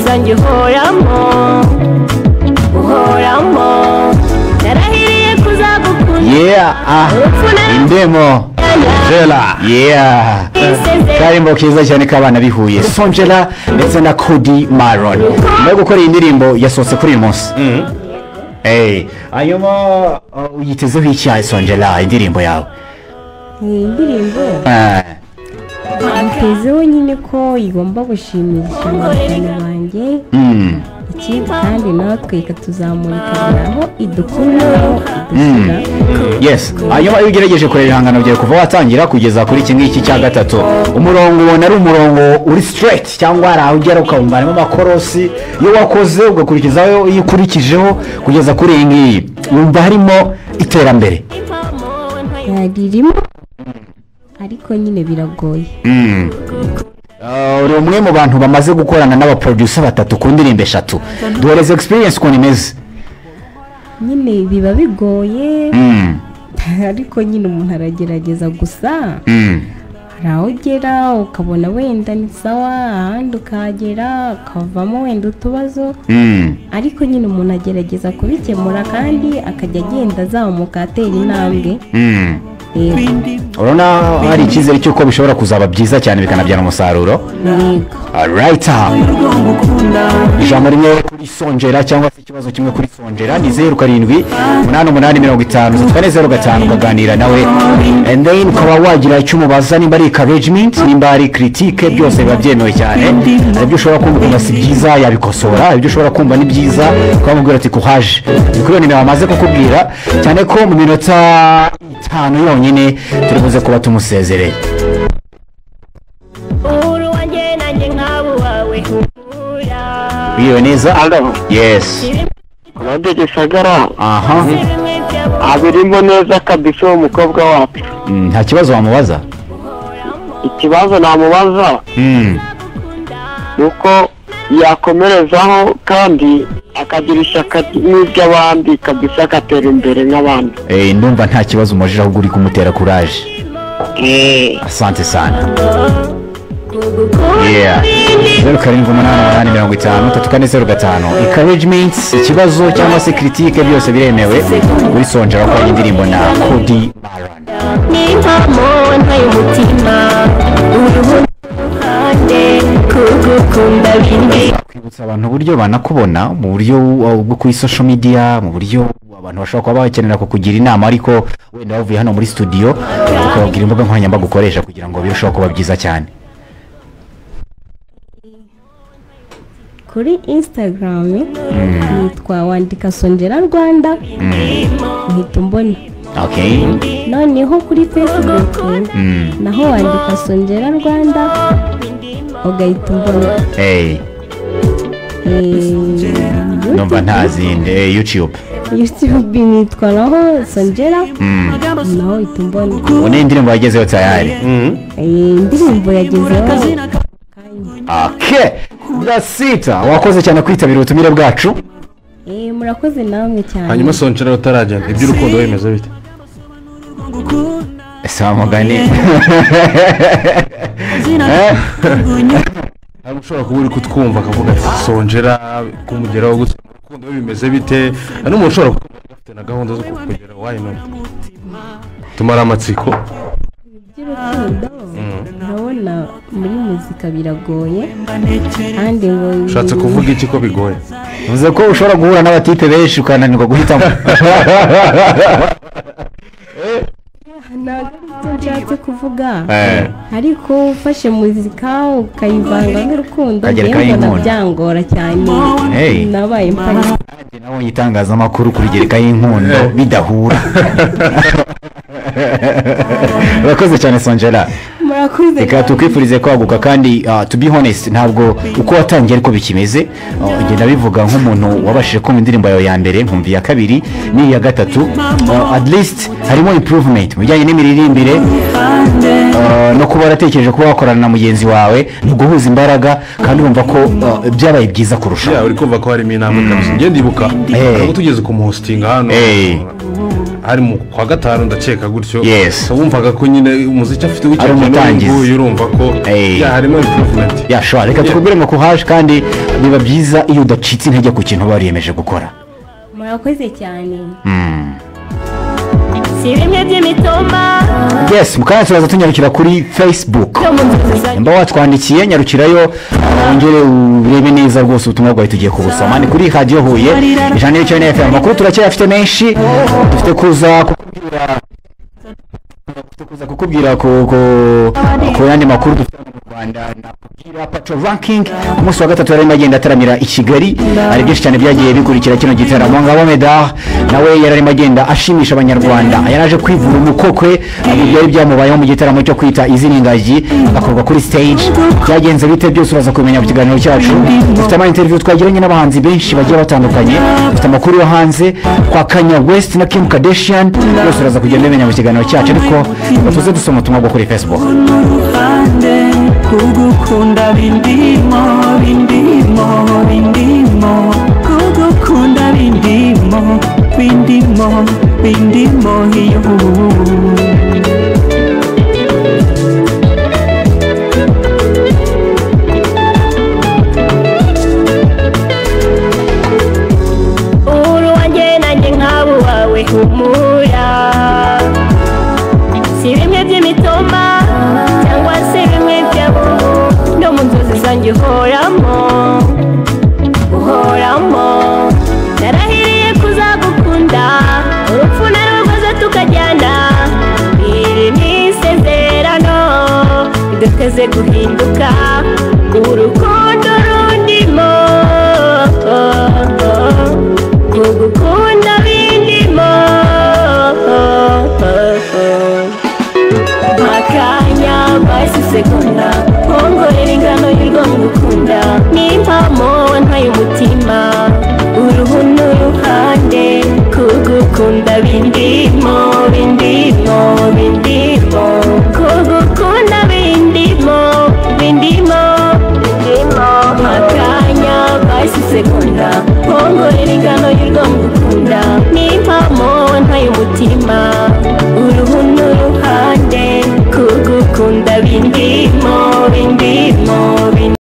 zanjye uhoramo narahiriye kuzagukunda indemo Songela karimbo kiza cyane kabana bihuye Songela ndetse na Cody Maron no gukora indirimbo yasohotse kuri uyu munsi ayuma uyitezeho iki Songela indirimbo yawe indirimbo ntezeho nyine ko igomba gushimisha abafana banjye ikindi kandi natwe tuzamurika aho idukura yes ayuma iyo ugerageje kureba ibihangano byawe kuva watangira kugeza kuri iki ngiki cya gatatu umurongo ubona ari umurongo uri straight cyangwa ari aho ugera ukabumva harimo amakorosi iyo wakoze ugakurikizaho iyo ukurikijeho kugeza kuri iyi ngiyi wumva harimo iterambere ririmo ariko nyine biragoye uri umwe mu bantu bamaze gukorana n'abaproducer batatu ku ndirimbo 3 duhereze experience ukuntu imeze nyine biba bigoye ariko nyine umuntu aragerageza gusa hari aho ugera ukabona wenda ni sawa ahandi ukahagera ukavamo wenda utubazo ariko nyine umuntu agerageza kubikemura kandi akajya agenda azamuka atera intambwe urabona hari icyizere cy'uko bishobora kuzaba byiza cyane bikanabyara umusaruro right ijambo rimwe kuri Songela cyangwa se ikibazo kimwe kuri Songela ni 078850 ukaganira nawe and then ukaba wagira icyo umubaza nimba ari encouragement nimba ari critique byose biba byemewe cyane ibyo ushobora kumva si byiza yabikosora ibyo ushobora kumva ni byiza ukamubwira ati courage kuri none bamaze kukubwira cyane ko mu minota 5 yonyine turibuze kuba tumusezereye iyo neza yes Claude Gisagara aha abirimo neza kabisa umukobwa wacu nta kibazo wamubaza ikibazo namubaza nuko yakomerezaho kandi akagira ishyaka n'iby'abandi kabisa agatera imbere nk'abandi ndumva nta kibazo umujije ahubwo uri kumutera courage asante sana karindwi umunani 50 encouragement ikibazo cyangwa se critique byose biremewe kuri Songela kwa indirimbo na Cody Maron kwibutsa abantu uburyo banakubona mu buryo bwo kuri social media mu buryo abantu bashobora kuba bakenera kukugira inama ariko wenda bavuye hano muri studio ukababwira imbuga nkoranyambaga ukoresha kugira ngo birusheho kuba byiza cyane kuri Instagram yitwa wandika Songela Rwanda uhita umbona noneho kuri Facebook naho wandika Songela Rwanda ugahita umbona numva ntazinde YouTube nitwa naho Songela naho uhita umbona une indirimbo yagezeho tayari indirimbo yagezeho Dasita wakoze cyane kwitabira ubutumire bwacu murakoze namwe cyane hanyuma Songela utaragenda iby'urukundo wemeze bite samugani hari ushobora kuba uri kutwumva akavuga ati Songela kumugeraho gusa urukundo bimeze bite hari n'umuntu ushobora kuba afite na gahunda zo kugera why not tumara amatsiko urabona muri muzika biragoye kandi ngo ushatse kuvuga iki ko bigoye uvuze ko ushobora guhura n'abatipe benshi ukananirwa guhitamo ntabwo nshatse kuvuga ariko ufashe muzika ukayivanga n'urukundo mbona byangora cyane nabaye mpari nabonye itangazamakuru kurigerekaho inkundo bidahura urakoze cyane Songela murakoze reka tukwifurize kwaguka kandi to be honest ntabwo uko watangiye ariko bikimeze ngenda bivuga nk'umuntu wabashije kumva indirimbo yawe ya mbere nkumva iya kabiri n'iya gatatu at least harimo improvement mu bijyanye n'imiririmbire no kuba waratekereje kuba wakorana na mugenzi wawe no guhuza imbaraga kandi urumva ko byabaye byiza kurusha uri kumva ko harimo inama kabisa ngende ibuka ntabwo tugeze ku muhostinga hano ari mu kwa gatanu ndakeka gutyo Yes. wumvaga ko nyine umuziki afite Ari umutangizi. w'icyo urumva ko harimo improvement yashobora reka tukubwire ngo kuhaje kandi biba byiza iyo udacitse intege ku kintu uba wariyemeje gukora. murakoze cyane. si bimwe by'imitoma Yes, mukanya turaza tunyarukira kuri Facebook. yo mu nzozi zanjye Mba watwandikiye nyarukirayo wongere urebe neza rwose ubutumwa bwawe tugiye kubusoma. Ni kuri Radio Huye ijana n'icyenda FM. Amakuru turacyafite menshi dufite kuza kukubwira ku yandi makuru dufite mu Rwanda nakubwira Patrol Ranking ku munsi wa gatatu yarimo agenda ataramira i Kigali. Hari byinshi cyane byagiye bikurikira kino gitaramo. Ngabo Medard nawe yararimo agenda ashimisha abanyarwanda. Yaraje kwivura umukokwe byari byamubayeho mu gitaramo cyo kwita izina ingagi akorwa kuri stage. Byagenze bite byose uraza kumenya mu kiganiro cyacu. Dufite ama interview twagiranye n'abahanzi benshi bagiye batandukanye. Dufite amakuru yo hanze kwa Kanye West na Kim Kardashian. Byose uraza kugenda umenya mu kiganiro cyacu ariko tuze dusoma ubutumwa bwo kuri Facebook. kugukunda bindimo bindimo bindimo kugukunda bindimo bindimo bindimo iyo uru wanjye nanjye nk'abo wawe humura si bimwe by'imitoma cyangwa se bimwe by'abo no mu nzozi zanjye uhoramo narahiriye kuzagukunda urupfu narugoze tukajyana iri ni isezerano riduteze guhinduka urukundo rundimo kugukunda bindimo akanya basi segonda nkongorera ingano y'urwo ngukunda n'impamo wantaye umutima uruhu n'uruhande kugukunda bindimo bindimo bindimo kugukunda bindimo bindimo bindimo akanya basi segonda nkongorera ingano y'urwo ngukunda n'impamo wantaye umutima uruhu n'uruhande kugukunda bindimo bindimo bindimo